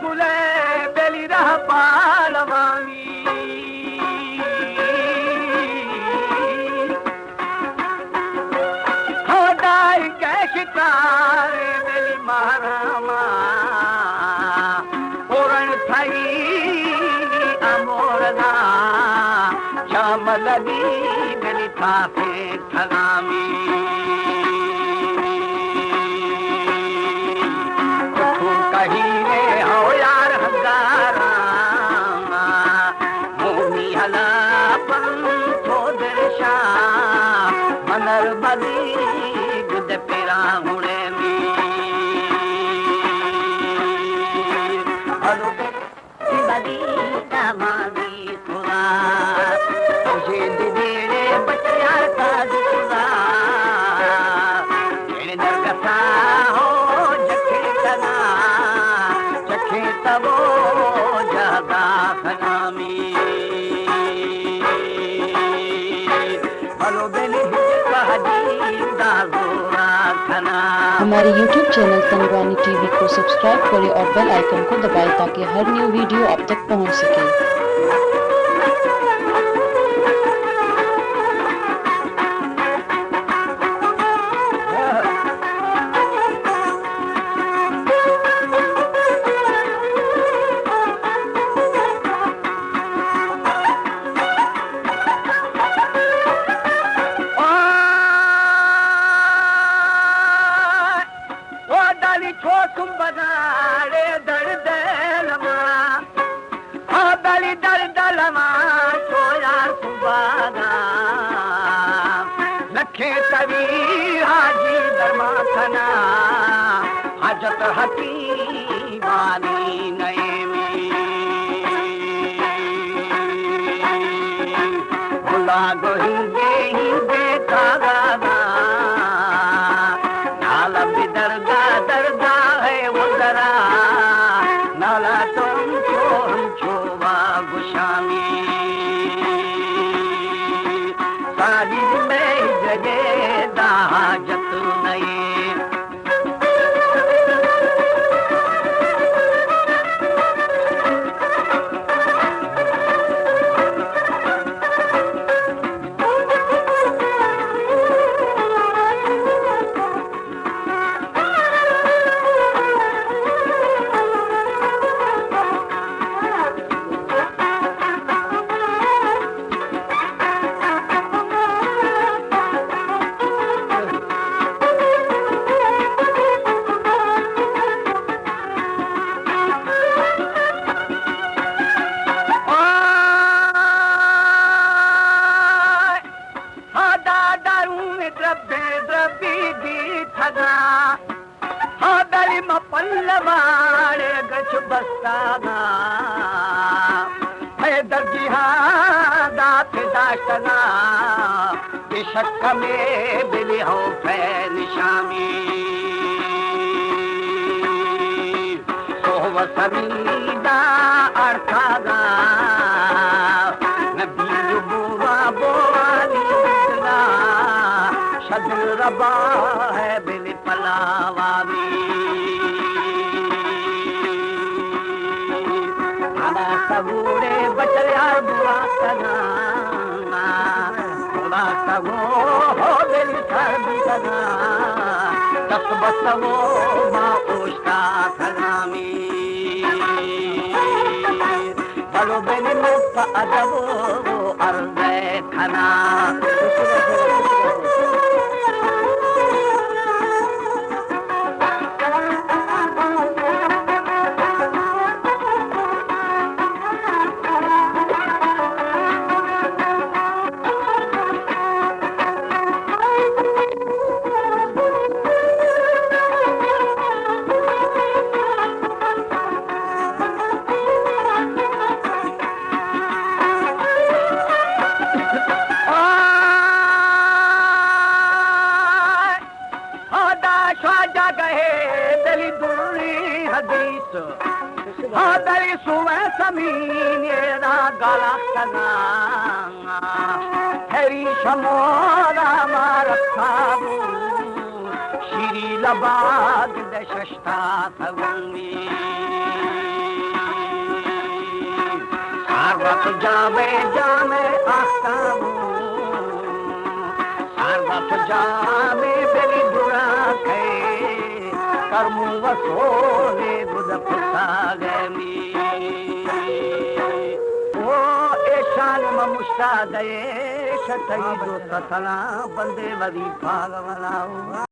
गुले बेली रह पालवानी होदाई के शिकारे बेली मारामा ओरण थई अमोरना शाम लगी बेली थाफे थलामी हमारे YouTube चैनल तनवानी टीवी को सब्सक्राइब करें और बेल आइकन को दबाएं ताकि हर न्यू वीडियो आप तक पहुंच सके। हाजी दरमाखना हजत हकी वाली नए में भुला गोही बेटा गाना नाला भी दरगा है वो दरा नाला तुम छोवा गुशामी साजिद में जगे दाजत नए पल्लवाड़े गछ बस्ताना हैदर जिहादात दाशना बेशक में बिली हो फैल शामी सोव समीदा अर्थागा नबी बुरा बोवाली शद रबा है बिली पलावावी सबूरे बचल यार बुरा सना बुरा सगो हो बेली सर्दी सना तक बसवो माँ ओष्टा खनामी बलो बेली मुफ्त अदबो अर्ज़े खना दली सुवे समीरा गला सना हरी शमोरा मारखाबू श्री लबाग दशष्टा थगंगी जावे जामे आख्ताबू सारदा जामे बेली बुरा खे कर्मू वसोले बुध पुसागमी ओ ऐशान मुस्तादे शतई दो सतना बंदे वरी भाग वलाओ